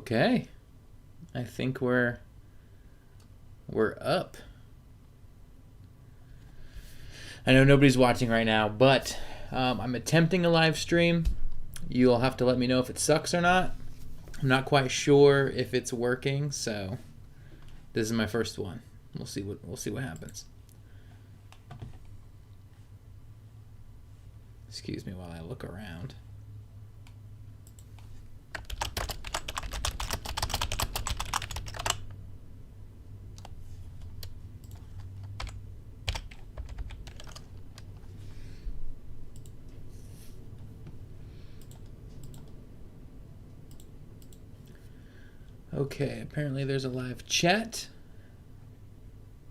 Okay. I think we're up. I know nobody's watching right now, but I'm attempting a live stream. You'll have to let me know if it sucks or not. I'm not quite sure if it's working, so this is my first one. We'll see what happens. Excuse me while I look around. Okay, apparently there's a live chat.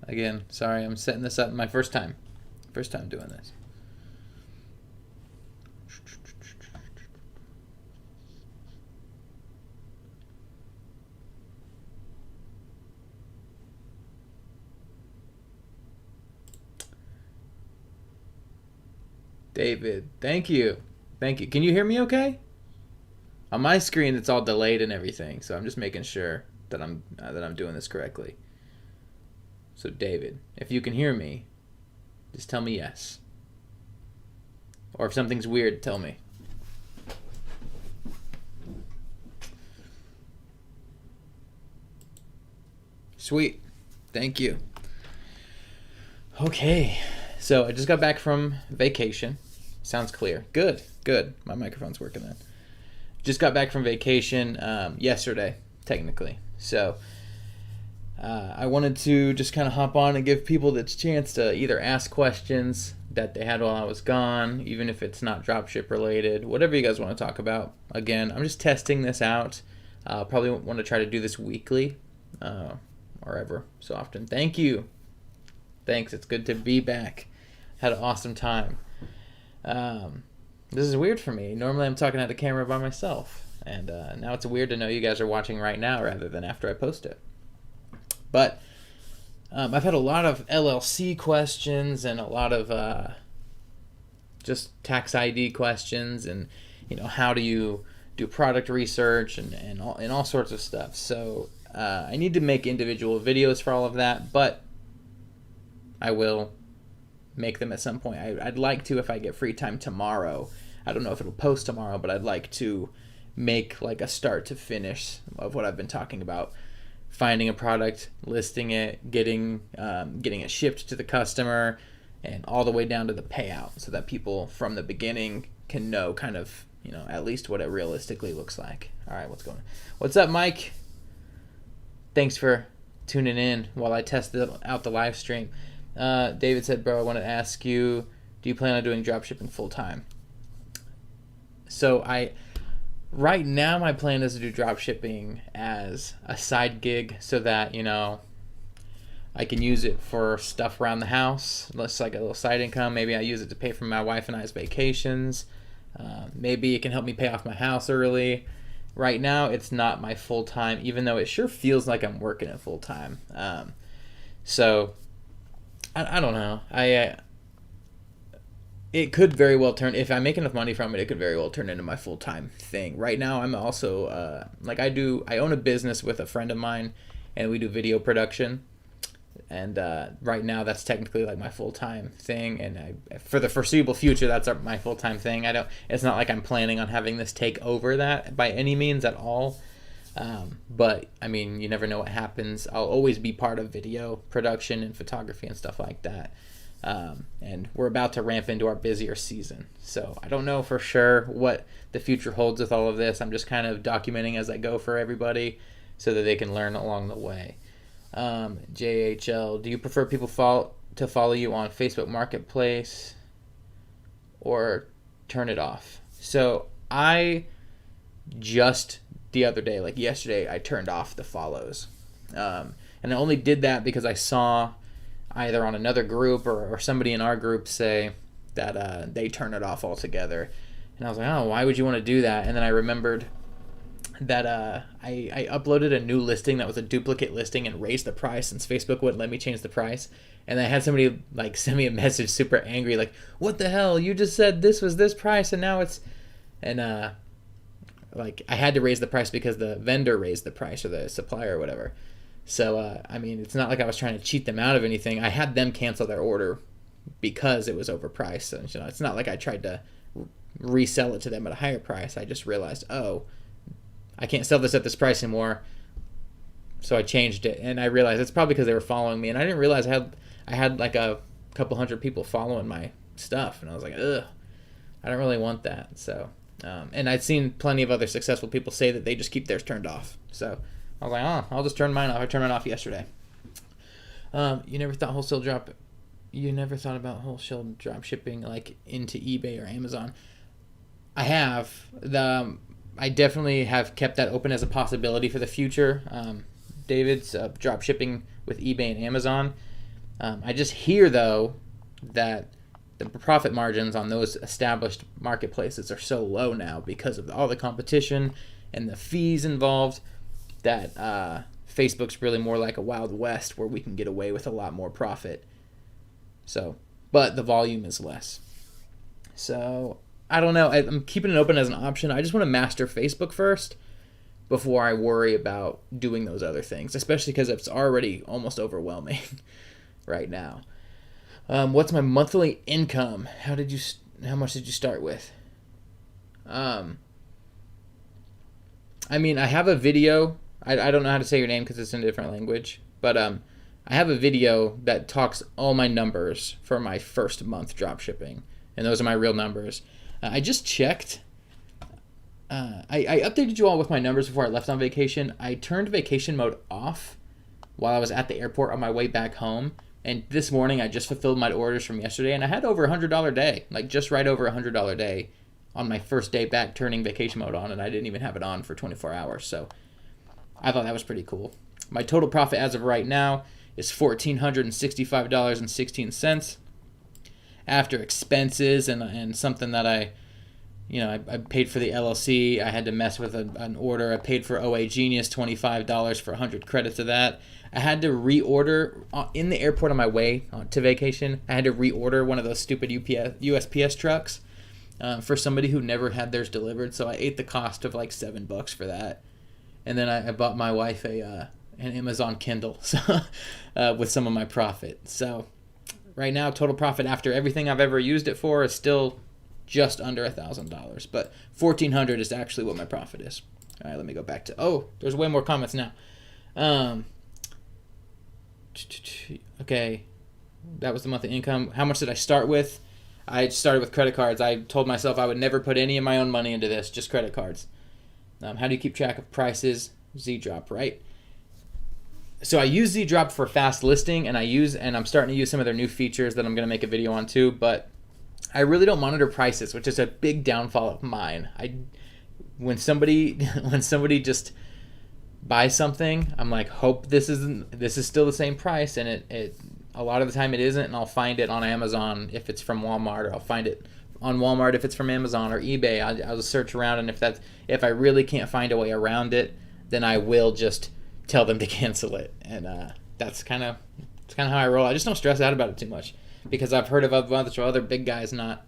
Again, sorry, I'm setting this up my first time. First time doing this. David, thank you. Thank you. Can you hear me okay? On my screen, it's all delayed and everything, so I'm just making sure that I'm doing this correctly. So, David, if you can hear me, just tell me yes. Or if something's weird, tell me. Sweet. Thank you. Okay. So, I just got back from vacation. Sounds clear. Good. Good. My microphone's working then. Just got back from vacation yesterday, technically. So I wanted to just kind of hop on and give people the chance to either ask questions that they had while I was gone, even if it's not dropship related, whatever you guys want to talk about. Again, I'm just testing this out. Probably want to try to do this weekly or ever so often. Thank you. Thanks. It's good to be back. Had an awesome time. This is weird for me. Normally I'm talking at the camera by myself. And now it's weird to know you guys are watching right now rather than after I post it. But I've had a lot of LLC questions and a lot of just tax ID questions and, how do you do product research and all sorts of stuff. So I need to make individual videos for all of that, but I will make them at some point. I'd like to, if I get free time tomorrow. I don't know if it'll post tomorrow, but I'd like to make like a start to finish of what I've been talking about. Finding a product, listing it, getting it shipped to the customer, and all the way down to the payout, so that people from the beginning can know kind of, at least what it realistically looks like. All right, what's going on? What's up, Mike? Thanks for tuning in while I test out the live stream. David said, bro, I want to ask you, do you plan on doing dropshipping full time? So right now my plan is to do dropshipping as a side gig so that, I can use it for stuff around the house. It's like a little side income. Maybe I use it to pay for my wife and I's vacations. Maybe it can help me pay off my house early. Right now it's not my full time, even though it sure feels like I'm working it full time. So I don't know. It could very well turn, if I make enough money from it, it could very well turn into my full-time thing. Right now, I'm also, I own a business with a friend of mine, and we do video production. And right now, that's technically like my full-time thing. And for the foreseeable future, that's my full-time thing. It's not like I'm planning on having this take over that by any means at all. But, you never know what happens. I'll always be part of video production and photography and stuff like that. And we're about to ramp into our busier season. So I don't know for sure what the future holds with all of this. I'm just kind of documenting as I go for everybody so that they can learn along the way. JHL, do you prefer people to follow you on Facebook Marketplace or turn it off? So I just the other day, like yesterday, I turned off the follows. And I only did that because I saw either on another group or somebody in our group say that they turn it off altogether. And I was like, oh, why would you want to do that? And then I remembered that I uploaded a new listing that was a duplicate listing and raised the price since Facebook wouldn't let me change the price. And I had somebody like send me a message super angry, like, what the hell? You just said this was this price and now it's... And like I had to raise the price because the vendor raised the price or the supplier or whatever. So I mean, it's not like I was trying to cheat them out of anything. I had them cancel their order because it was overpriced. So, you know, it's not like I tried to resell it to them at a higher price. I just realized, oh, I can't sell this at this price anymore. So I changed it, and I realized it's probably because they were following me, and I didn't realize I had like a couple hundred people following my stuff, and I was like, ugh, I don't really want that. So, and I'd seen plenty of other successful people say that they just keep theirs turned off. So I was like, oh, I'll just turn mine off. I turned mine off yesterday. You never thought about wholesale drop shipping like into eBay or Amazon? I have. I definitely have kept that open as a possibility for the future. David's drop shipping with eBay and Amazon. I just hear, though, that the profit margins on those established marketplaces are so low now because of all the competition and the fees involved that Facebook's really more like a Wild West where we can get away with a lot more profit. So, but the volume is less. So, I don't know. I'm keeping it open as an option. I just want to master Facebook first before I worry about doing those other things, especially because it's already almost overwhelming right now. What's my monthly income? How much did you start with? I mean, I have a video. I don't know how to say your name because it's in a different language, but I have a video that talks all my numbers for my first month drop shipping, and those are my real numbers. I just checked. I updated you all with my numbers before I left on vacation. I turned vacation mode off while I was at the airport on my way back home. And this morning I just fulfilled my orders from yesterday, and I had over $100 day, like just right over $100 day on my first day back turning vacation mode on, and I didn't even have it on for 24 hours. So I thought that was pretty cool. My total profit as of right now is $1,465.16 after expenses and something that I paid for the LLC. I had to mess with an order. I paid for OA Genius $25 for 100 credits of that. I had to reorder in the airport on my way to vacation. I had to reorder one of those stupid USPS trucks for somebody who never had theirs delivered. So I ate the cost of like $7 for that. And then I bought my wife an Amazon Kindle with some of my profit. So right now, total profit after everything I've ever used it for is still just under $1,000, but $1,400 is actually what my profit is. All right, let me go back to. Oh, there's way more comments now. Okay, that was the monthly income. How much did I start with? I started with credit cards. I told myself I would never put any of my own money into this, just credit cards. How do you keep track of prices? Z-Drop, right? So I use Z-Drop for fast listing, and I'm starting to use some of their new features that I'm going to make a video on too, but I really don't monitor prices, which is a big downfall of mine. When somebody just buys something, I'm like, hope this is still the same price, and it a lot of the time it isn't, and I'll find it on Amazon if it's from Walmart, or I'll find it on Walmart if it's from Amazon or eBay. I'll just search around, and if I really can't find a way around it, then I will just tell them to cancel it, and that's kind of how I roll. I just don't stress out about it too much, because I've heard of a bunch of other big guys not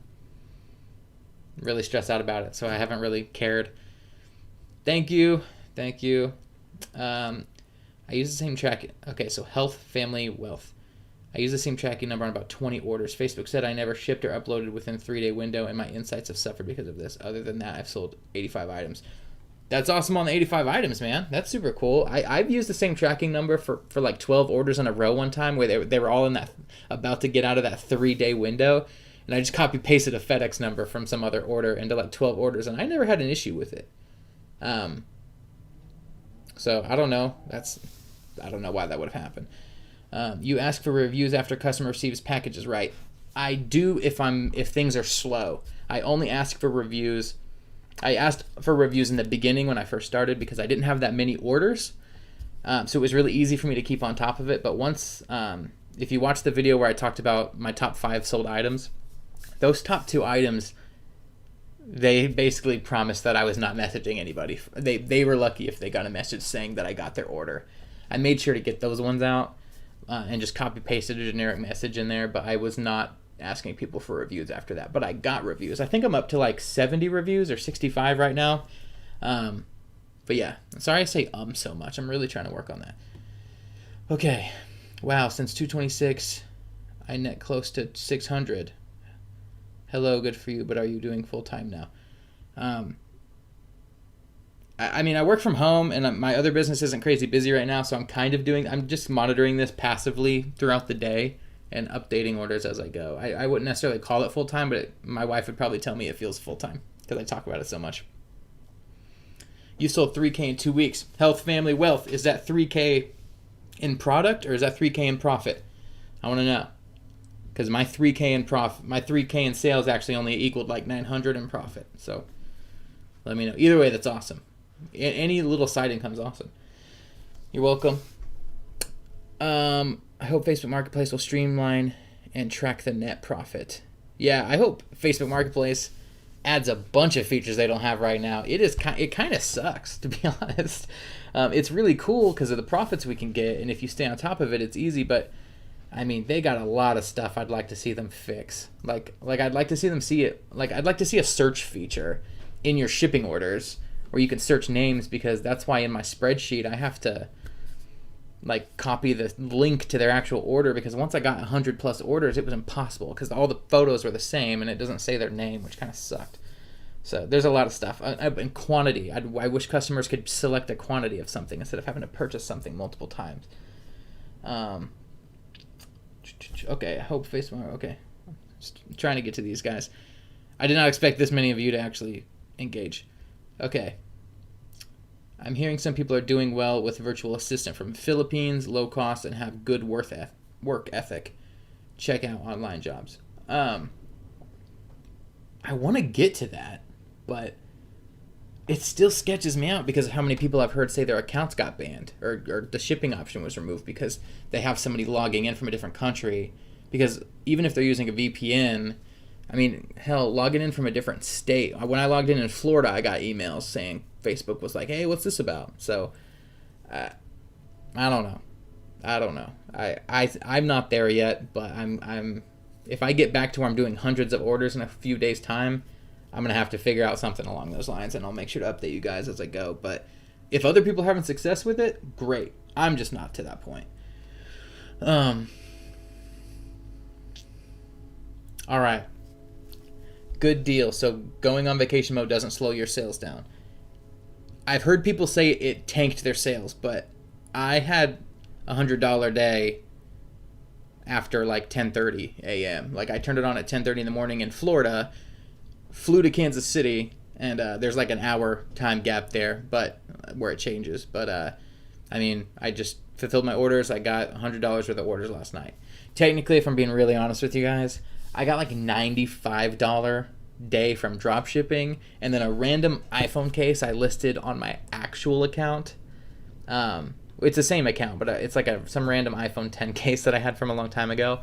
really stress out about it, so I haven't really cared. Thank you. I use the same track. Okay, so health, family, wealth. I use the same tracking number on about 20 orders. Facebook said I never shipped or uploaded within a 3-day window, and my insights have suffered because of this. Other than that, I've sold 85 items. That's awesome on the 85 items, man. That's super cool. I've used the same tracking number for like 12 orders in a row one time where they were all in that, about to get out of that 3-day window. And I just copy pasted a FedEx number from some other order into like 12 orders, and I never had an issue with it. So I don't know. I don't know why that would have happened. You ask for reviews after customer receives packages, right? I do if things are slow. I only ask for reviews. I asked for reviews in the beginning when I first started because I didn't have that many orders. So it was really easy for me to keep on top of it. But once, if you watch the video where I talked about my top 5 sold items, those top 2 items, they basically promised that I was not messaging anybody. They were lucky if they got a message saying that I got their order. I made sure to get those ones out and just copy pasted a generic message in there, but I was not asking people for reviews after that. But I got reviews. I think I'm up to like 70 reviews or 65 right now. But yeah, sorry I say so much. I'm really trying to work on that. Okay. Wow, since 226, I net close to 600. Hello, good for you, but are you doing full-time now? I mean, I work from home, and my other business isn't crazy busy right now, so I'm just monitoring this passively throughout the day and updating orders as I go. I wouldn't necessarily call it full-time, but my wife would probably tell me it feels full-time because I talk about it so much. You sold 3K in 2 weeks. Health, family, wealth. Is that 3K in product or is that 3K in profit? I want to know. Because my 3K in sales actually only equaled like 900 in profit. So let me know. Either way, that's awesome. Any little side income is awesome. You're welcome. I hope Facebook Marketplace will streamline and track the net profit. Yeah, I hope Facebook Marketplace adds a bunch of features they don't have right now. It kind of sucks, to be honest. It's really cool because of the profits we can get, and if you stay on top of it, it's easy. But I mean, they got a lot of stuff I'd like to see them fix. Like I'd like to see them see it. Like I'd like to see a search feature in your shipping orders where you can search names, because that's why in my spreadsheet I have to like copy the link to their actual order, because once I got 100 plus orders, it was impossible because all the photos were the same and it doesn't say their name, which kind of sucked. So there's a lot of stuff. And quantity, I wish customers could select a quantity of something instead of having to purchase something multiple times. Okay, I hope Facebook. Okay, just trying to get to these guys. I did not expect this many of you to actually engage. Okay. I'm hearing some people are doing well with virtual assistant from the Philippines, low cost, and have good work ethic. Check out online jobs. I want to get to that, but it still sketches me out because of how many people I've heard say their accounts got banned or the shipping option was removed because they have somebody logging in from a different country. Because even if they're using a VPN, I mean, hell, logging in from a different state. When I logged in Florida, I got emails saying Facebook was like, hey, what's this about? So I don't know. I'm not there yet, but I'm if I get back to where I'm doing hundreds of orders in a few days time, I'm going to have to figure out something along those lines, and I'll make sure to update you guys as I go. But if other people are having success with it, great. I'm just not to that point. All right. Good deal. So going on vacation mode doesn't slow your sales down. I've heard people say it tanked their sales, but I had $100 day after like 10:30 a.m. Like I turned it on at 10:30 in the morning in Florida, flew to Kansas City, and there's like an hour time gap there, but where it changes. But I mean, I just fulfilled my orders. I got $100 worth of orders last night. Technically, if I'm being really honest with you guys, I got like $95 day from drop shipping, and then a random iPhone case I listed on my actual account. It's the same account, but it's like some random iPhone 10 case that I had from a long time ago.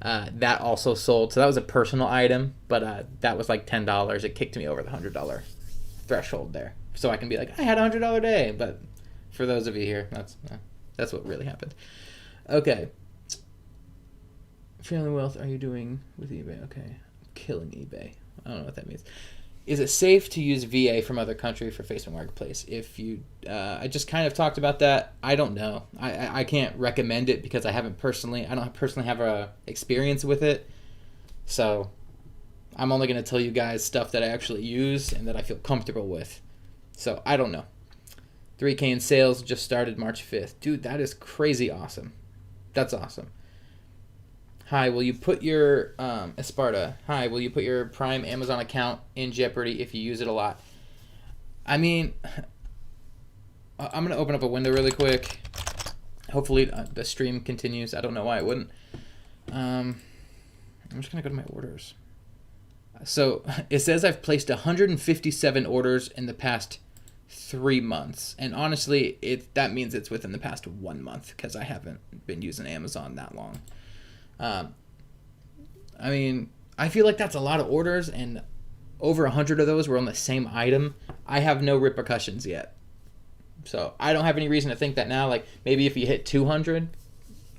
That also sold. So that was a personal item, but that was like $10. It kicked me over the $100 threshold there. So I can be like, I had a $100 day. But for those of you here, that's what really happened. Okay. Family wealth, are you doing with eBay? Okay. Killing eBay. I don't know what that means. Is it safe to use VA from other country for Facebook Marketplace? If you, I just kind of talked about that. I don't know. I can't recommend it because I don't personally have a experience with it. So I'm only going to tell you guys stuff that I actually use and that I feel comfortable with. So I don't know. 3K in sales just started March 5th. Dude, that is crazy awesome. That's awesome. Hi, will you put your Esparta? Hi, will you put your Prime Amazon account in jeopardy if you use it a lot? I mean, I'm gonna open up a window really quick. Hopefully the stream continues. I don't know why it wouldn't. I'm just gonna go to my orders. So it says I've placed 157 orders in the past 3 months, and honestly, that means it's within the past 1 month because I haven't been using Amazon that long. I mean, I feel like that's a lot of orders, and over 100 of those were on the same item. I have no repercussions yet. So I don't have any reason to think that now. Like, maybe if you hit 200,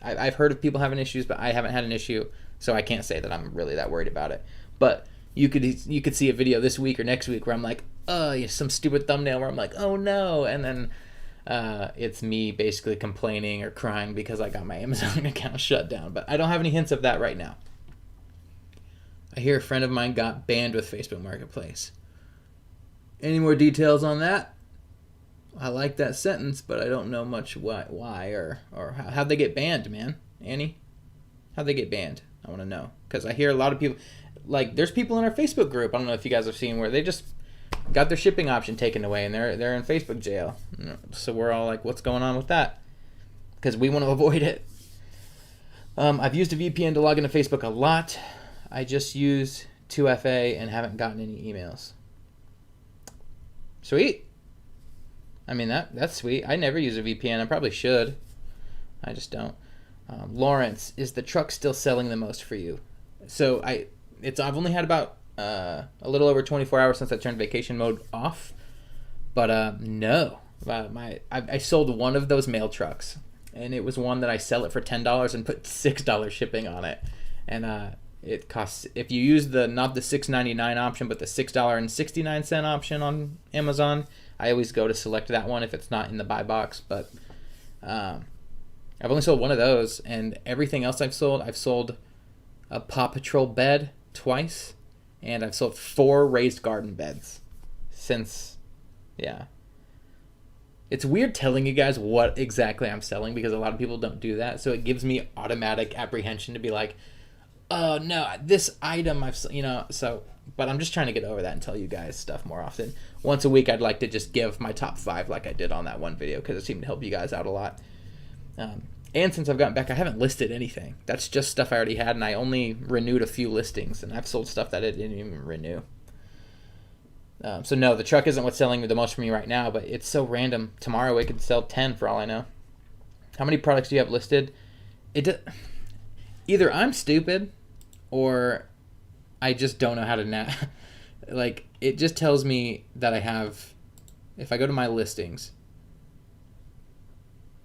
I've heard of people having issues, but I haven't had an issue, so I can't say that I'm really that worried about it. But you could see a video this week or next week where I'm like, oh, some stupid thumbnail where I'm like, oh no, and then it's me basically complaining or crying because I got my Amazon account shut down. But I don't have any hints of that right now. I hear a friend of mine got banned with Facebook Marketplace. Any more details on that? I like that sentence, but I don't know much why or how. How'd they get banned, man? Annie? How'd they get banned? I want to know. Because I hear a lot of people, like, there's people in our Facebook group, I don't know if you guys have seen, where they just got their shipping option taken away and they're in Facebook jail. So we're all like, what's going on with that? Because we want to avoid it. I've used a VPN to log into Facebook a lot. I just use 2FA and haven't gotten any emails. Sweet. I mean, that's sweet. I never use a VPN. I probably should. I just don't. Lawrence, is the truck still selling the most for you? So I've only had about a little over 24 hours since I turned vacation mode off. But no. I sold one of those mail trucks. And it was one that I sell it for $10 and put $6 shipping on it. And it costs, if you use not the $6.99 option, but the $6.69 option on Amazon, I always go to select that one if it's not in the buy box. But I've only sold one of those, and everything else I've sold a Paw Patrol bed twice, and I've sold 4 raised garden beds since, yeah. It's weird telling you guys what exactly I'm selling because a lot of people don't do that, so it gives me automatic apprehension to be like, oh no, this item but I'm just trying to get over that and tell you guys stuff more often. Once a week, I'd like to just give my top 5 like I did on that one video because it seemed to help you guys out a lot. And since I've gotten back, I haven't listed anything. That's just stuff I already had, and I only renewed a few listings, and I've sold stuff that I didn't even renew. So no, the truck isn't what's selling the most for me right now, but it's so random. Tomorrow it could sell 10 for all I know. How many products do you have listed? Either I'm stupid or I just don't know how to like, it just tells me that I have, if I go to my listings,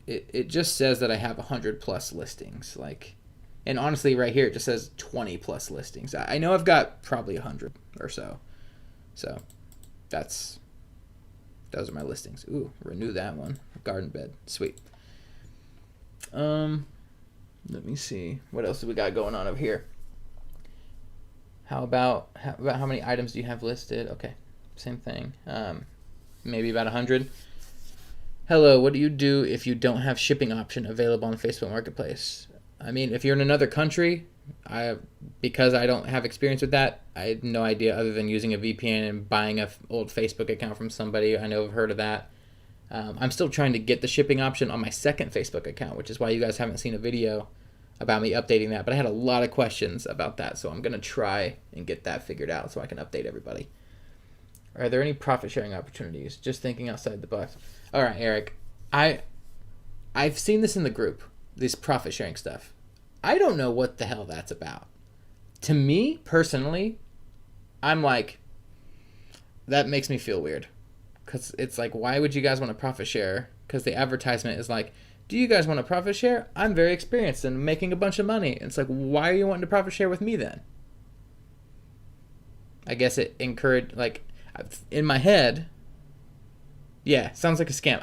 it just says that I have 100 plus listings. Like, and honestly right here it just says 20 plus listings. I know I've got probably 100 or so. So those are my listings. Ooh, renew that one. Garden bed. Sweet. Let me see. What else do we got going on over here? How about how many items do you have listed? Okay, same thing. Maybe about 100. Hello, what do you do if you don't have shipping option available on Facebook Marketplace? I mean, if you're in another country, because I don't have experience with that, I had no idea other than using a VPN and buying an old Facebook account from somebody. I know I've heard of that. I'm still trying to get the shipping option on my second Facebook account, which is why you guys haven't seen a video about me updating that. But I had a lot of questions about that, so I'm going to try and get that figured out so I can update everybody. Are there any profit sharing opportunities? Just thinking outside the box. All right, Eric. I've seen this in the group, this profit sharing stuff. I don't know what the hell that's about. To me, personally, I'm like, that makes me feel weird. Because it's like, why would you guys want to profit share? Because the advertisement is like, do you guys want to profit share? I'm very experienced in making a bunch of money. And it's like, why are you wanting to profit share with me then? I guess it encouraged, like, in my head, yeah, sounds like a scam.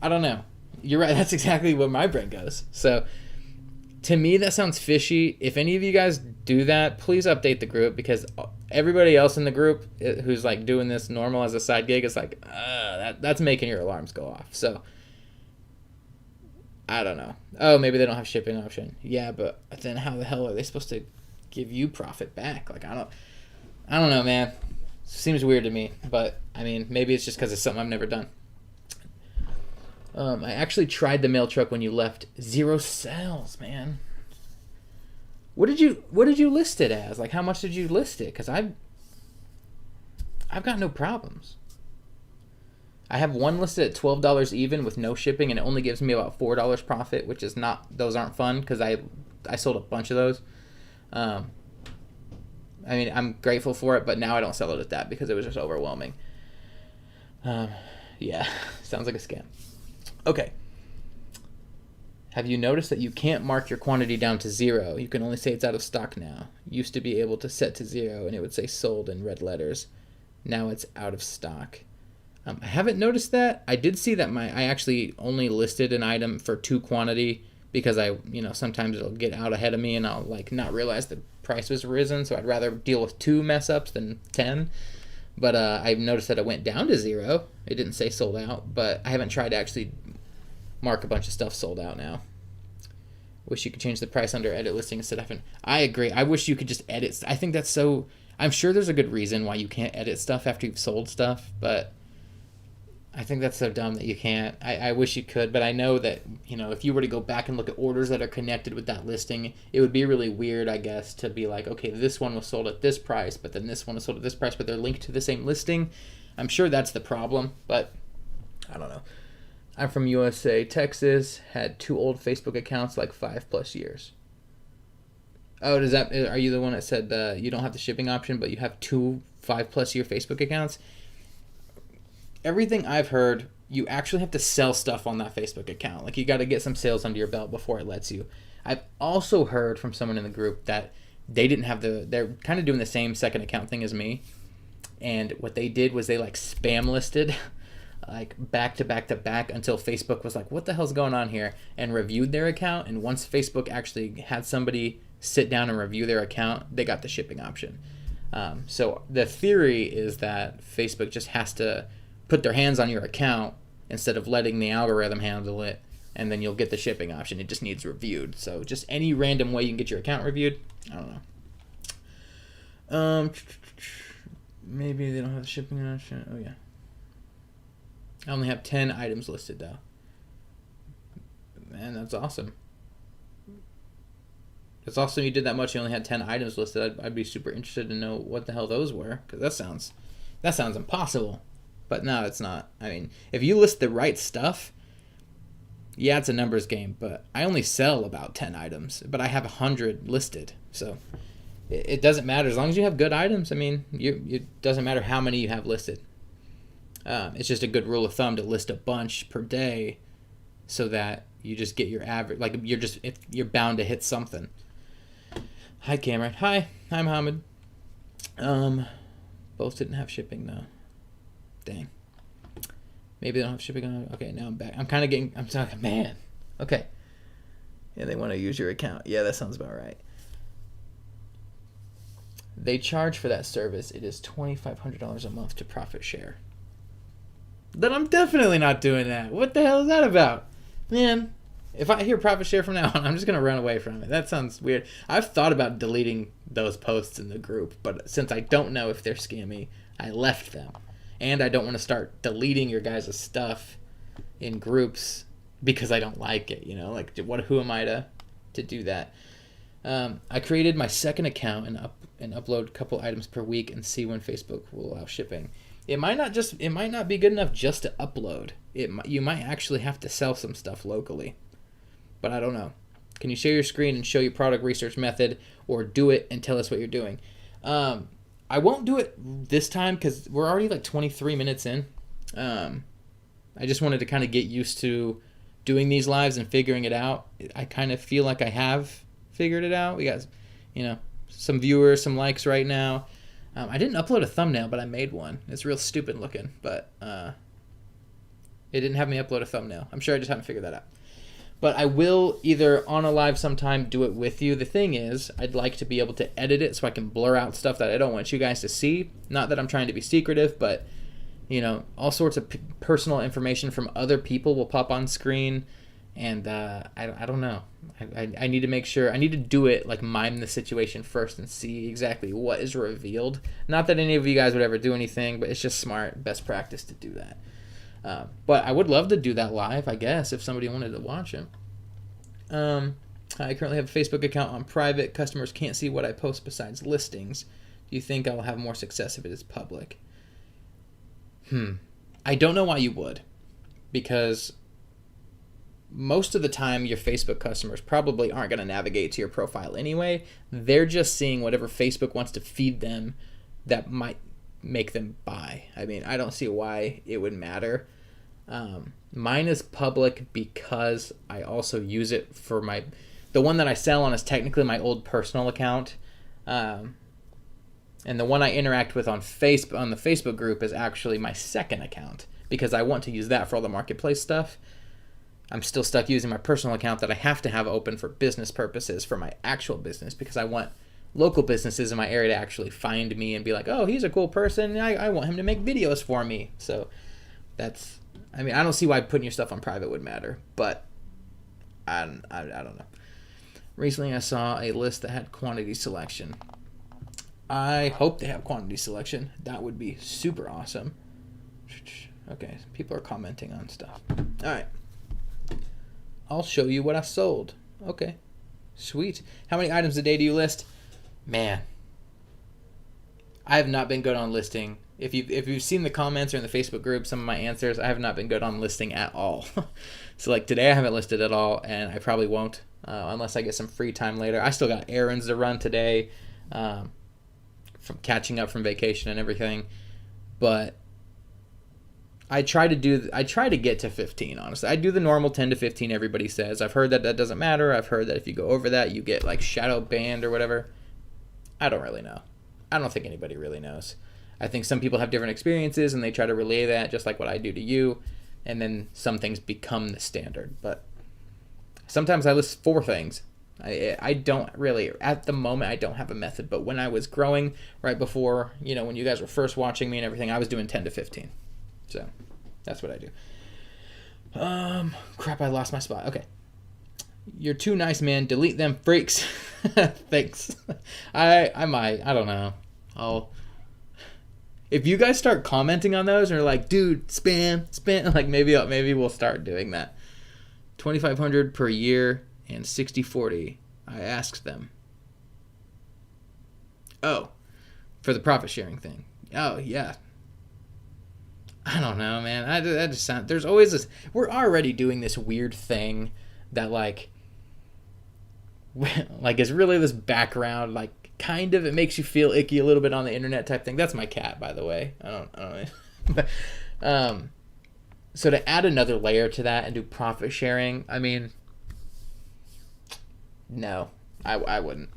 I don't know. You're right. That's exactly where my brain goes. So to me, that sounds fishy. If any of you guys do that, please update the group, because everybody else in the group who's like doing this normal as a side gig is like, that's making your alarms go off. So I don't know. Oh, maybe they don't have shipping option. Yeah, but then how the hell are they supposed to give you profit back? Like, I don't know, man. Seems weird to me, but I mean, maybe it's just because it's something I've never done. I actually tried the mail truck when you left. 0 sales, man. What did you list it as? Like, how much did you list it? Because I've got no problems. I have one listed at $12 even with no shipping, and it only gives me about $4 profit, which is not, those aren't fun because I sold a bunch of those. I mean, I'm grateful for it, but now I don't sell it at that because it was just overwhelming. Yeah, sounds like a scam. Okay. Have you noticed that you can't mark your quantity down to 0? You can only say it's out of stock now. Used to be able to set to 0 and it would say sold in red letters. Now it's out of stock. I haven't noticed that. I did see that I actually only listed an item for 2 quantity because sometimes it'll get out ahead of me and I'll not realize the price was risen, so I'd rather deal with 2 mess ups than 10. But I've noticed that it went down to 0. It didn't say sold out, but I haven't tried to actually mark a bunch of stuff sold out now. Wish you could change the price under edit listing instead of having... I agree. I wish you could just edit. I think that's so... I'm sure there's a good reason why you can't edit stuff after you've sold stuff, but I think that's so dumb that you can't. I wish you could, but I know that, if you were to go back and look at orders that are connected with that listing, it would be really weird, I guess, to be like, okay, this one was sold at this price, but then this one was sold at this price, but they're linked to the same listing. I'm sure that's the problem, but I don't know. I'm from USA, Texas, had 2 old Facebook accounts, 5+ years. Oh, are you the one that said you don't have the shipping option, but you have 2 5+ year Facebook accounts? Everything I've heard, you actually have to sell stuff on that Facebook account. You got to get some sales under your belt before it lets you. I've also heard from someone in the group that they didn't have they're kind of doing the same second account thing as me. And what they did was they spam listed back to back to back until Facebook was like, what the hell's going on here? And reviewed their account. And once Facebook actually had somebody sit down and review their account, they got the shipping option. So the theory is that Facebook just has to put their hands on your account instead of letting the algorithm handle it, and then you'll get the shipping option. It just needs reviewed. So just any random way you can get your account reviewed. I don't know. Maybe they don't have the shipping option. Oh yeah. I only have 10 items listed though. Man, that's awesome. It's awesome you did that much. You only had 10 items listed. I'd be super interested to know what the hell those were, because that sounds impossible. But no, it's not. I mean, if you list the right stuff, yeah, it's a numbers game. But I only sell about 10 items, but I have 100 listed. So it doesn't matter as long as you have good items. I mean, it doesn't matter how many you have listed. It's just a good rule of thumb to list a bunch per day, so that you just get your average. You're bound to hit something. Hi, Cameron. Hi, Mohammed. Both didn't have shipping though. Dang. Maybe they don't have shipping on. Okay, now I'm back. I'm talking, man. Okay. Yeah, they want to use your account. Yeah, that sounds about right. They charge for that service. It is $2,500 a month to profit share. Then I'm definitely not doing that. What the hell is that about? Man, if I hear profit share from now on, I'm just going to run away from it. That sounds weird. I've thought about deleting those posts in the group, but since I don't know if they're scammy, I left them. And I don't want to start deleting your guys' stuff in groups because I don't like it, who am I to do that? I created my second account and upload a couple items per week and see when Facebook will allow shipping. It might not be good enough just to upload. You might actually have to sell some stuff locally, but I don't know. Can you share your screen and show your product research method, or do it and tell us what you're doing? I won't do it this time because we're already 23 minutes in. I just wanted to kind of get used to doing these lives and figuring it out. I kind of feel like I have figured it out. We got, some viewers, some likes right now. I didn't upload a thumbnail, but I made one. It's real stupid looking, but it didn't have me upload a thumbnail. I'm sure I just haven't figured that out. But I will either on a live sometime do it with you. The thing is, I'd like to be able to edit it so I can blur out stuff that I don't want you guys to see. Not that I'm trying to be secretive, but all sorts of personal information from other people will pop on screen, and I don't know. I need to make sure. I need to do it mime the situation first and see exactly what is revealed. Not that any of you guys would ever do anything, but it's just smart, best practice to do that. But I would love to do that live, I guess, if somebody wanted to watch it. I currently have a Facebook account on private. Customers can't see what I post besides listings. Do you think I will have more success if it is public? I don't know why you would, because most of the time your Facebook customers probably aren't going to navigate to your profile anyway. They're just seeing whatever Facebook wants to feed them that might make them buy. I mean, I don't see why it would matter. Mine is public because I also use it for the one that I sell on is technically my old personal account. And the one I interact with on the Facebook group is actually my second account because I want to use that for all the marketplace stuff. I'm still stuck using my personal account that I have to have open for business purposes for my actual business because I want local businesses in my area to actually find me and be like, oh, he's a cool person. I want him to make videos for me. So I don't see why putting your stuff on private would matter, but I don't know. Recently I saw a list that had quantity selection. I hope they have quantity selection. That would be super awesome. Okay, people are commenting on stuff. All right. I'll show you what I sold. Okay. Sweet. How many items a day do you list? Man. I have not been good on listing. If you've seen the comments or in the Facebook group, some of my answers, I have not been good on listing at all. So like today I haven't listed at all, and I probably won't unless I get some free time later. I still got errands to run today from catching up from vacation and everything. But I try to get to 15, honestly. I do the normal 10 to 15 everybody says. I've heard that doesn't matter. I've heard that if you go over that, you get like shadow banned or whatever. I don't really know. I don't think anybody really knows. I think some people have different experiences and they try to relay that just like what I do to you, and then some things become the standard. But sometimes I list 4 things. I don't really, at the moment, I don't have a method. But when I was growing, right before, when you guys were first watching me and everything, I was doing 10 to 15. So that's what I do. Crap, I lost my spot. Okay. You're too nice, man. Delete them freaks. Thanks. I might. I don't know. If you guys start commenting on those and are like, dude, spam, like maybe we'll start doing that. 2,500 per year and 60/40. I asked them. Oh, for the profit sharing thing. Oh, yeah. I don't know, man. That just sounds. There's always this. We're already doing this weird thing that like is really this background, like kind of it makes you feel icky a little bit on the internet type thing. That's my cat, by the way. I don't know. So to add another layer to that and do profit sharing, I mean, no, I wouldn't.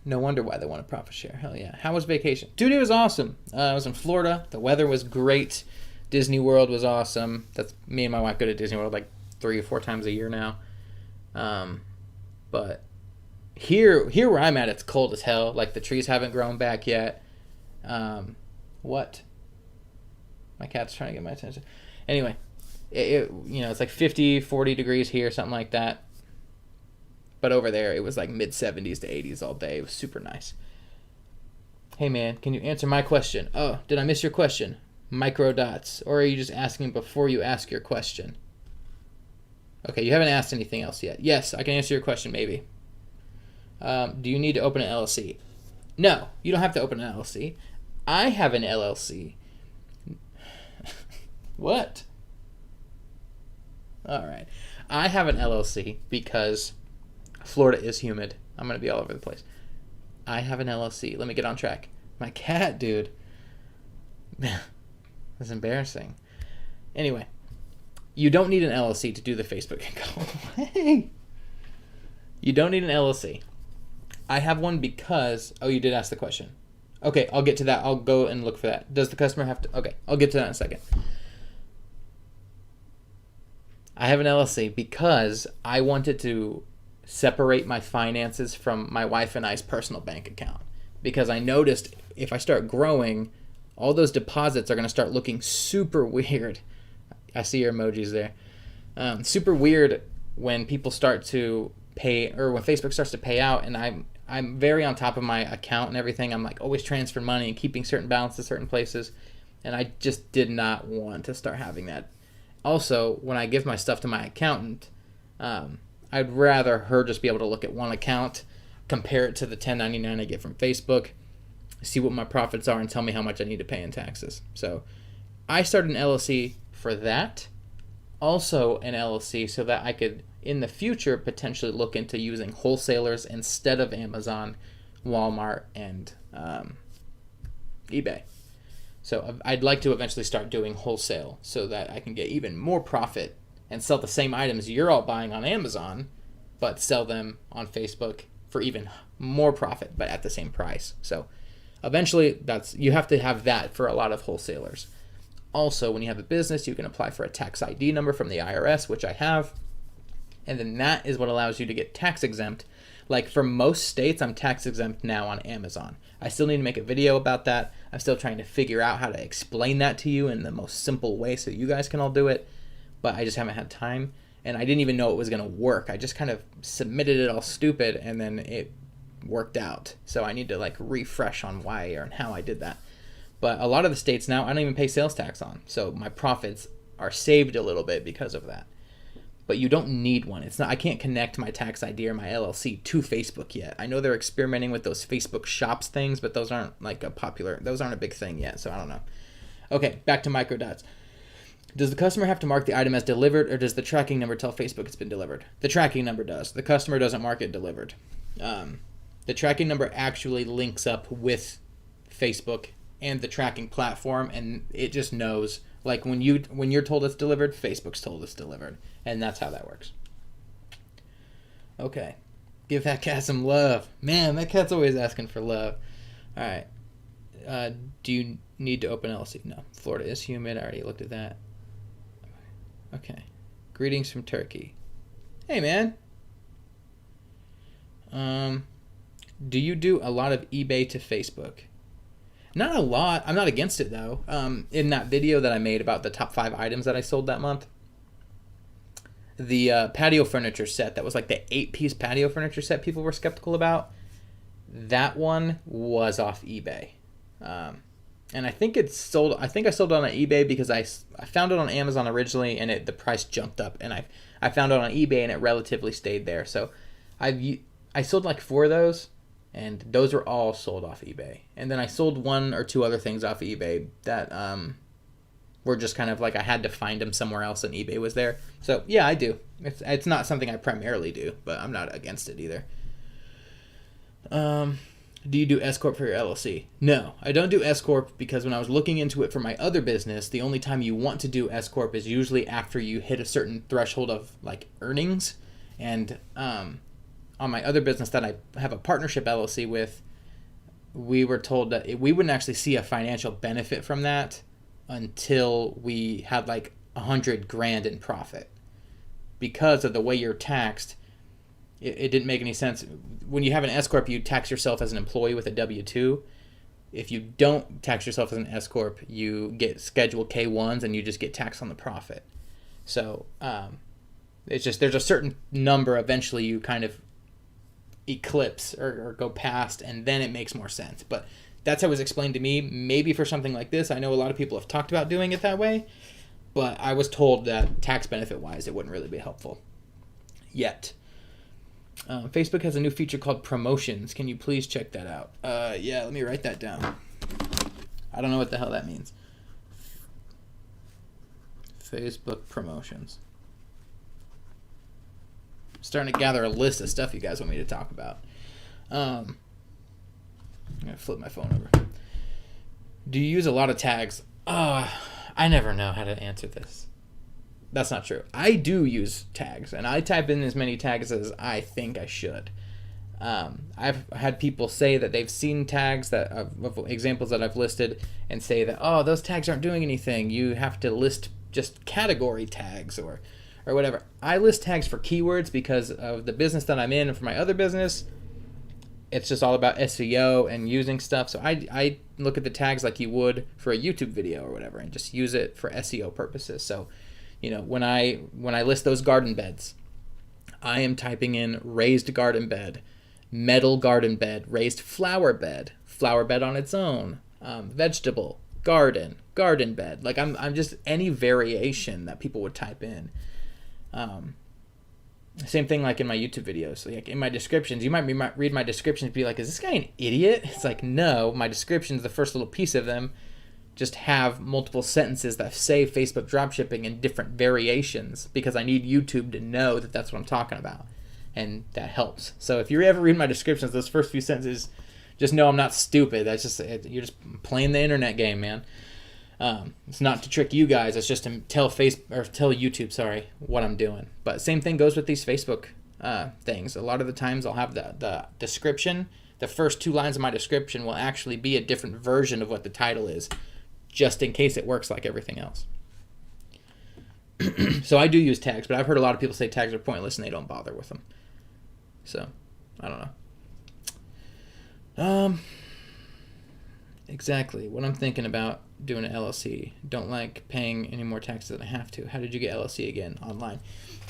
No wonder why they want to profit share. Hell yeah. How was vacation? Dude, it was awesome. I was in Florida. The weather was great. Disney World was awesome. That's me and my wife go to Disney World like 3 or 4 times a year now. But here where I'm at, it's cold as hell. Like the trees haven't grown back yet. What? My cat's trying to get my attention. Anyway, it's like 50, 40 degrees here, something like that. But over there, it was like mid-70s to 80s all day. It was super nice. Hey, man, can you answer my question? Oh, did I miss your question? Micro dots. Or are you just asking before you ask your question? Okay, you haven't asked anything else yet. Yes, I can answer your question, maybe. Do you need to open an LLC? No, you don't have to open an LLC. I have an LLC. What? All right. I have an LLC because Florida is humid. I'm going to be all over the place. I have an LLC. Let me get on track. My cat, dude. That's embarrassing. Anyway, you don't need an LLC to do the Facebook account. Hey! You don't need an LLC. I have one because... Oh, you did ask the question. Okay, I'll get to that. I'll go and look for that. Does the customer have to... Okay, I'll get to that in a second. I have an LLC because I wanted to separate my finances from my wife and I's personal bank account. Because I noticed if I start growing, all those deposits are going to start looking super weird. I see your emojis there. Super weird when people start to pay, or when Facebook starts to pay out, and I'm very on top of my account and everything. I'm like always transferring money and keeping certain balances certain places, and I just did not want to start having that. Also, when I give my stuff to my accountant, I'd rather her just be able to look at one account, compare it to the 1099 I get from Facebook, see what my profits are, and tell me how much I need to pay in taxes. So I started an LLC for that. Also an LLC so that I could, in the future, potentially look into using wholesalers instead of Amazon, Walmart, and eBay. So I'd like to eventually start doing wholesale so that I can get even more profit and sell the same items you're all buying on Amazon, but sell them on Facebook for even more profit, but at the same price. So eventually you have to have that for a lot of wholesalers. Also, when you have a business, you can apply for a tax ID number from the IRS, which I have. And then that is what allows you to get tax exempt. Like for most states, I'm tax exempt now on Amazon. I still need to make a video about that. I'm still trying to figure out how to explain that to you in the most simple way so you guys can all do it. But I just haven't had time. And I didn't even know it was going to work. I just kind of submitted it all stupid and then it worked out. So I need to like refresh on why or how I did that. But a lot of the states now, I don't even pay sales tax on. So my profits are saved a little bit because of that. But you don't need one. It's not. I can't connect my tax ID or my LLC to Facebook yet. I know they're experimenting with those Facebook Shops things, but those aren't like those aren't a big thing yet, so I don't know. Okay, back to microdots. Does the customer have to mark the item as delivered, or does the tracking number tell Facebook it's been delivered? The tracking number does. The customer doesn't mark it delivered. The tracking number actually links up with Facebook and the tracking platform, and it just knows. Like when you're told it's delivered, Facebook's told it's delivered, and that's how that works. Okay, give that cat some love, man. That cat's always asking for love. All right, do you need to open LLC? No. Florida is humid. I already looked at that. Okay. Greetings from Turkey. Hey, man. Do you do a lot of eBay to Facebook? Not a lot. I'm not against it, though. In that video that I made about the top 5 items that I sold that month, the patio furniture set, that was like the 8-piece patio furniture set people were skeptical about, that one was off eBay. And I think it's sold. I think I sold it on eBay because I found it on Amazon originally, and the price jumped up, and I found it on eBay, and it relatively stayed there. So I sold like 4 of those, and those were all sold off eBay. And then I sold 1 or 2 other things off eBay that were just kind of like I had to find them somewhere else, and eBay was there. So yeah, I do. It's not something I primarily do, but I'm not against it either. Do you do S-Corp for your LLC? No, I don't do S-Corp because when I was looking into it for my other business, the only time you want to do S-Corp is usually after you hit a certain threshold of like earnings. And on my other business that I have a partnership LLC with, we were told that we wouldn't actually see a financial benefit from that until we had like $100,000 in profit. Because of the way you're taxed, it didn't make any sense. When you have an S-Corp, you tax yourself as an employee with a W-2. If you don't tax yourself as an S-Corp, you get Schedule K-1s and you just get taxed on the profit. So it's just there's a certain number eventually you kind of eclipse or go past, and then it makes more sense. But that's how it was explained to me. Maybe for something like this, I know a lot of people have talked about doing it that way, but I was told that tax benefit-wise, it wouldn't really be helpful yet. Facebook has a new feature called promotions. Can you please check that out? Yeah, let me write that down. I don't know what the hell that means. Facebook promotions. I'm starting to gather a list of stuff you guys want me to talk about. I'm going to flip my phone over. Do you use a lot of tags? I never know how to answer this. That's not true. I do use tags, and I type in as many tags as I think I should. I've had people say that they've seen tags of examples that I've listed and say that, oh, those tags aren't doing anything. You have to list just category tags or whatever. I list tags for keywords because of the business that I'm in, and for my other business, it's just all about SEO and using stuff. So I look at the tags like you would for a YouTube video or whatever and just use it for SEO purposes. So, you know, when I list those garden beds, I am typing in raised garden bed, metal garden bed, raised flower bed on its own, vegetable, garden bed. Like I'm just any variation that people would type in. Same thing like in my YouTube videos. Like in my descriptions, you might read my descriptions and be like, is this guy an idiot? It's like, no, my descriptions, the first little piece of them, just have multiple sentences that say Facebook dropshipping in different variations because I need YouTube to know that that's what I'm talking about. And that helps. So if you ever read my descriptions, those first few sentences, just know I'm not stupid. That's just, you're just playing the internet game, man. It's not to trick you guys. It's just to tell YouTube, what I'm doing. But same thing goes with these Facebook things. A lot of the times I'll have the description. The first 2 lines of my description will actually be a different version of what the title is, just in case it works like everything else. So I do use tags, but I've heard a lot of people say tags are pointless and they don't bother with them. So I don't know. Exactly what I'm thinking about doing an LLC. Don't like paying any more taxes than I have to. How did you get LLC again? Online.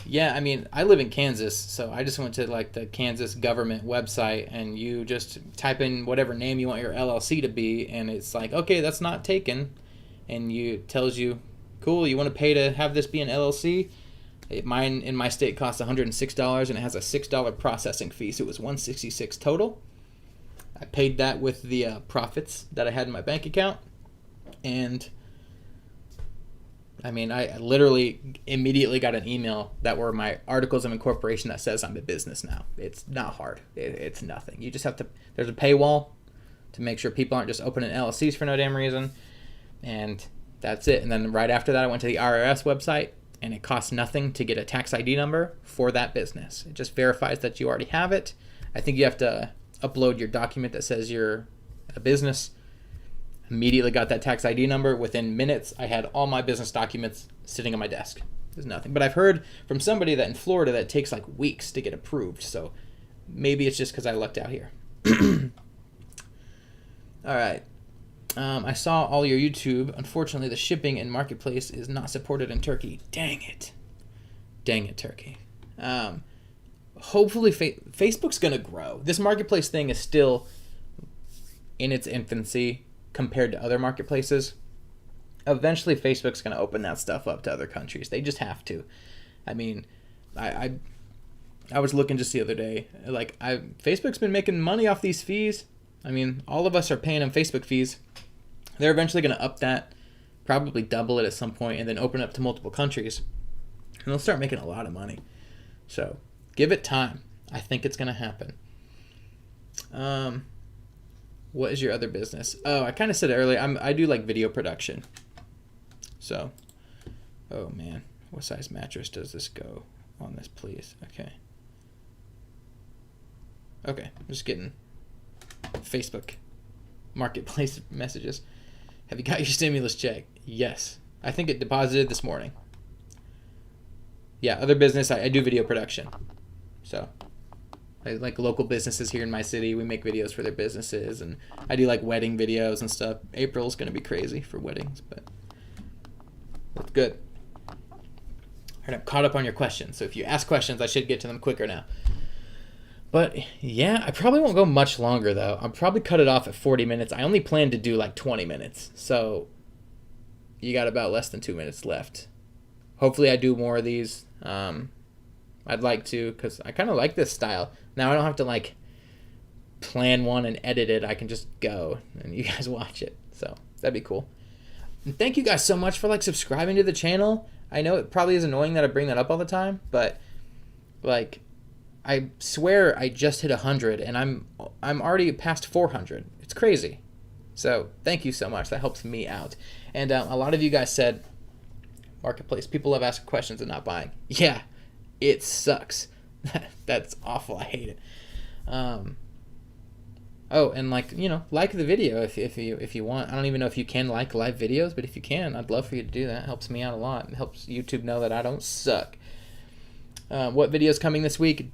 Yeah, I mean, I live in Kansas, so I just went to like the Kansas government website, and you just type in whatever name you want your LLC to be, and it's like, okay, that's not taken, and tells you, cool, you want to pay to have this be an LLC? Mine in my state costs $106, and it has a $6 processing fee, so it was $166 total. I paid that with the profits that I had in my bank account, and I mean, I literally immediately got an email that were my articles of incorporation that says I'm a business now. It's not hard. It's nothing. You just have to, there's a paywall to make sure people aren't just opening LLCs for no damn reason, and that's it. And then right after that, I went to the IRS website, and it costs nothing to get a tax ID number for that business. It just verifies that you already have it. I think you have to upload your document that says you're a business. Immediately got that tax ID number. Within minutes, I had all my business documents sitting on my desk. There's nothing. But I've heard from somebody that in Florida that it takes like weeks to get approved. So maybe it's just because I lucked out here. All right. I saw all your YouTube. Unfortunately, the shipping and marketplace is not supported in Turkey. Dang it. Dang it, Turkey. Hopefully, Facebook's going to grow. This marketplace thing is still in its infancy compared to other marketplaces. Eventually, Facebook's going to open that stuff up to other countries. They just have to. I mean, I was looking just the other day. Like, Facebook's been making money off these fees. I mean, all of us are paying them Facebook fees. They're eventually going to up that, probably double it at some point, and then open it up to multiple countries. And they'll start making a lot of money. So, give it time. I think it's going to happen. What is your other business? Oh, I kind of said it earlier. I do like video production. So, oh man, what size mattress does this go on this, please? Okay. Okay, I'm just getting Facebook marketplace messages. Have you got your stimulus check? Yes. I think it deposited this morning. Yeah, other business, I do video production. So, I like local businesses here in my city. We make videos for their businesses, and I do like wedding videos and stuff. April's going to be crazy for weddings, but that's good. All right, I'm caught up on your questions. So if you ask questions, I should get to them quicker now. But yeah, I probably won't go much longer though. I'll probably cut it off at 40 minutes. I only plan to do like 20 minutes. So you got about less than 2 minutes left. Hopefully I do more of these. I'd like to, because I kind of like this style. Now I don't have to like plan one and edit it. I can just go and you guys watch it. So that'd be cool. And thank you guys so much for like subscribing to the channel. I know it probably is annoying that I bring that up all the time, but like I swear I just hit 100 and I'm already past 400. It's crazy. So thank you so much. That helps me out. And a lot of you guys said, marketplace, people love asking questions and not buying. Yeah, it sucks. That's awful. I hate it. Oh, and like, you know, like the video if you want. I don't even know if you can like live videos, but if you can, I'd love for you to do that. It helps me out a lot. It helps YouTube know that I don't suck. What video's coming this week?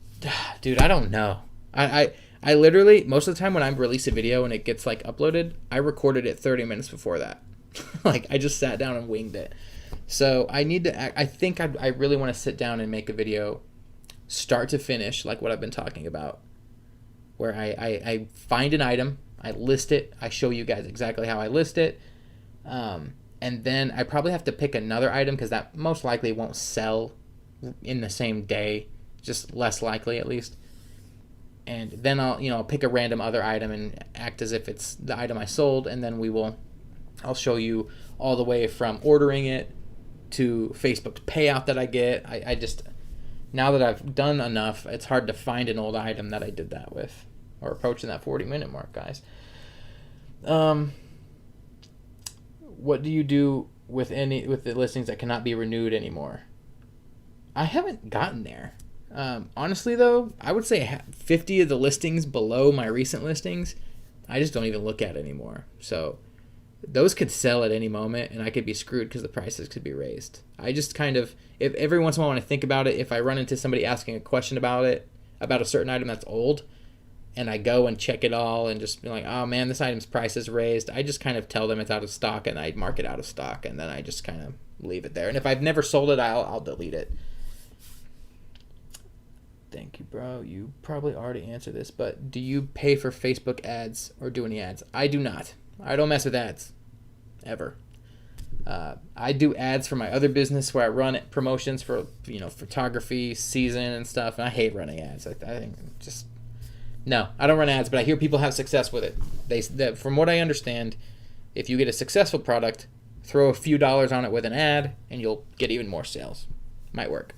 Dude, I don't know. I literally, most of the time when I release a video and it gets like uploaded, I recorded it 30 minutes before that. Like I just sat down and winged it. So I need to, I think I really want to sit down and make a video start to finish, like what I've been talking about, where I find an item, I list it, I show you guys exactly how I list it, and then I probably have to pick another item because that most likely won't sell in the same day, just less likely at least. And then I'll pick a random other item and act as if it's the item I sold, and then I'll show you all the way from ordering it to Facebook's payout that I get. I just, now that I've done enough, it's hard to find an old item that I did that with. Or approaching that 40-minute mark, guys. what do you do with the listings that cannot be renewed anymore? I haven't gotten there. Honestly, though, I would say 50 of the listings below my recent listings, I just don't even look at anymore. So those could sell at any moment, and I could be screwed because the prices could be raised. I just kind of, if every once in a while when I think about it, if I run into somebody asking a question about it, about a certain item that's old, and I go and check it all and just be like, oh man, this item's price is raised, I just kind of tell them it's out of stock, and I mark it out of stock, and then I just kind of leave it there. And if I've never sold it, I'll delete it. Thank you, bro. You probably already answered this, but do you pay for Facebook ads or do any ads? I do not. I don't mess with ads, ever. I do ads for my other business where I run promotions for, photography season and stuff, and I hate running ads. I think just no, I don't run ads, but I hear people have success with it. From what I understand, if you get a successful product, throw a few dollars on it with an ad, and you'll get even more sales. Might work.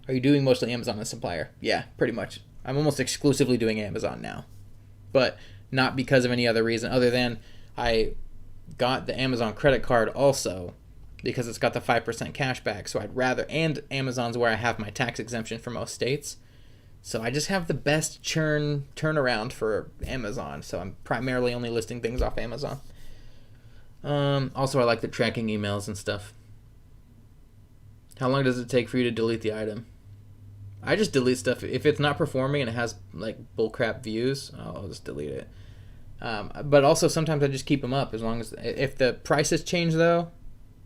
Are you doing mostly Amazon as a supplier? Yeah, pretty much. I'm almost exclusively doing Amazon now, but not because of any other reason other than I got the Amazon credit card also because it's got the 5% cash back. So I'd rather, and Amazon's where I have my tax exemption for most states. So I just have the best turnaround for Amazon. So I'm primarily only listing things off Amazon. Also, I like the tracking emails and stuff. How long does it take for you to delete the item? I just delete stuff. If it's not performing and it has like bullcrap views, I'll just delete it. But also sometimes I just keep them up as long as, if the prices change though,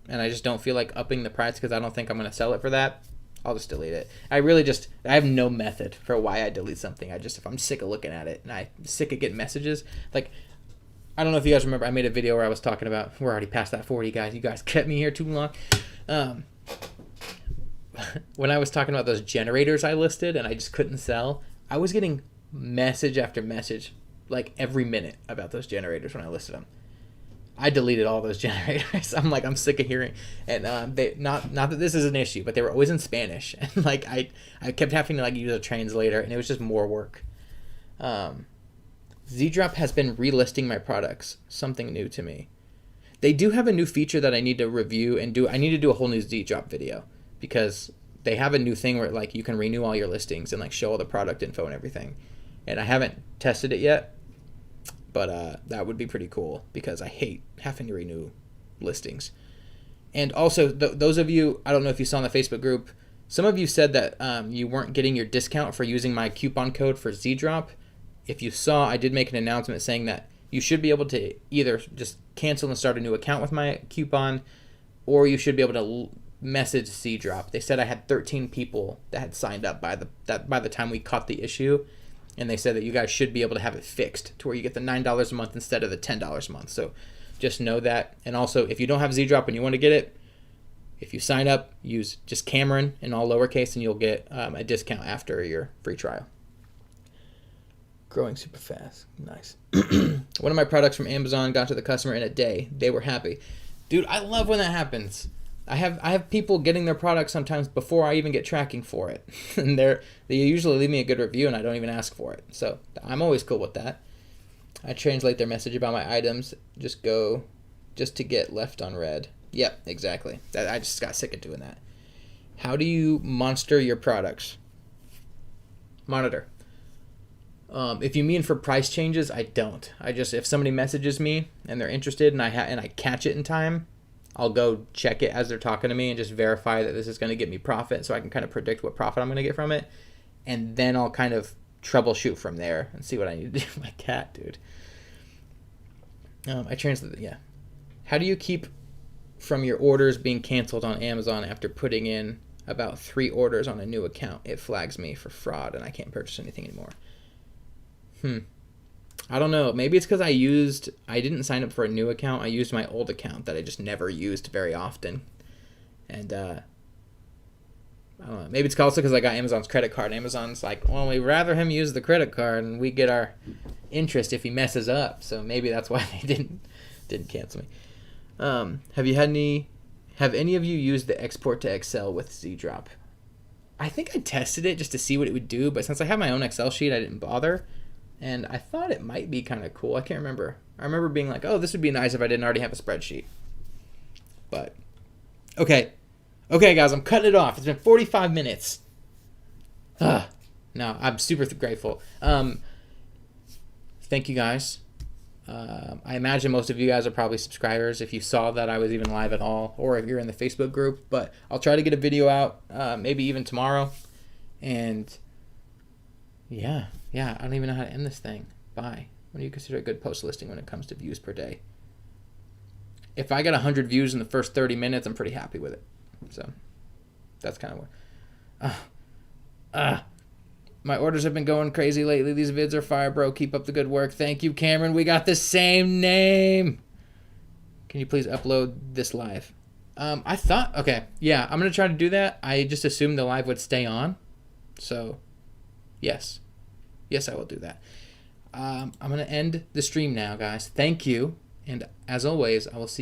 and I just don't feel like upping the price because I don't think I'm going to sell it for that, I'll just delete it. I have no method for why I delete something. If I'm sick of looking at it and I'm sick of getting messages, like, I don't know if you guys remember, I made a video where I was talking about, we're already past that 40, guys. You guys kept me here too long. When I was talking about those generators I listed and I just couldn't sell, I was getting message after message like every minute about those generators when I listed them. I deleted all those generators. I'm sick of hearing, and they not that this is an issue, but they were always in Spanish, and like I kept having to use a translator, and it was just more work. Zdrop has been relisting my products, something new to me. They do have a new feature that I need to review and do. I need to do a whole new Zdrop video because they have a new thing where you can renew all your listings and show all the product info and everything, and I haven't tested it yet. But that would be pretty cool because I hate having to renew listings. And also, those of you, I don't know if you saw in the Facebook group, some of you said that you weren't getting your discount for using my coupon code for Zdrop. If you saw, I did make an announcement saying that you should be able to either just cancel and start a new account with my coupon, or you should be able to message Zdrop. They said I had 13 people that had signed up by the time we caught the issue. And they said that you guys should be able to have it fixed to where you get the $9 a month instead of the $10 a month. So just know that. And also, if you don't have Zdrop and you want to get it, if you sign up, use just Cameron in all lowercase, and you'll get a discount after your free trial. Growing super fast. Nice. One of my products from Amazon got to the customer in a day. They were happy. Dude, I love when that happens. I have people getting their products sometimes before I even get tracking for it, and they usually leave me a good review, and I don't even ask for it. So I'm always cool with that. I translate their message about my items. Just to get left unread. Yep, exactly. I just got sick of doing that. How do you monitor your products? Monitor. If you mean for price changes, I don't. If somebody messages me and they're interested, and I catch it in time, I'll go check it as they're talking to me and just verify that this is going to get me profit so I can kind of predict what profit I'm going to get from it. And then I'll kind of troubleshoot from there and see what I need to do with my cat, dude. I translated, yeah. How do you keep from your orders being canceled on Amazon after putting in about 3 orders on a new account? It flags me for fraud and I can't purchase anything anymore. I don't know. Maybe it's because I didn't sign up for a new account. I used my old account that I just never used very often. And I don't know. Maybe it's also because I got Amazon's credit card. Amazon's like, well, we'd rather him use the credit card and we get our interest if he messes up. So maybe that's why they didn't cancel me. Have any of you used the export to Excel with Zdrop? I think I tested it just to see what it would do, but since I have my own Excel sheet, I didn't bother. And I thought it might be kind of cool. I can't remember. I remember being like, oh, this would be nice if I didn't already have a spreadsheet. But, okay. Okay, guys, I'm cutting it off. It's been 45 minutes. No, I'm super grateful. Thank you, guys. I imagine most of you guys are probably subscribers if you saw that I was even live at all, or if you're in the Facebook group. But I'll try to get a video out, maybe even tomorrow. And yeah, I don't even know how to end this thing. Bye. What do you consider a good post listing when it comes to views per day? If I get 100 views in the first 30 minutes, I'm pretty happy with it. So that's kind of what. My orders have been going crazy lately. These vids are fire, bro. Keep up the good work. Thank you, Cameron. We got the same name. Can you please upload this live? I thought, okay, yeah, I'm going to try to do that. I just assumed the live would stay on. So, yes. Yes, I will do that. I'm going to end the stream now, guys. Thank you. And as always, I will see you.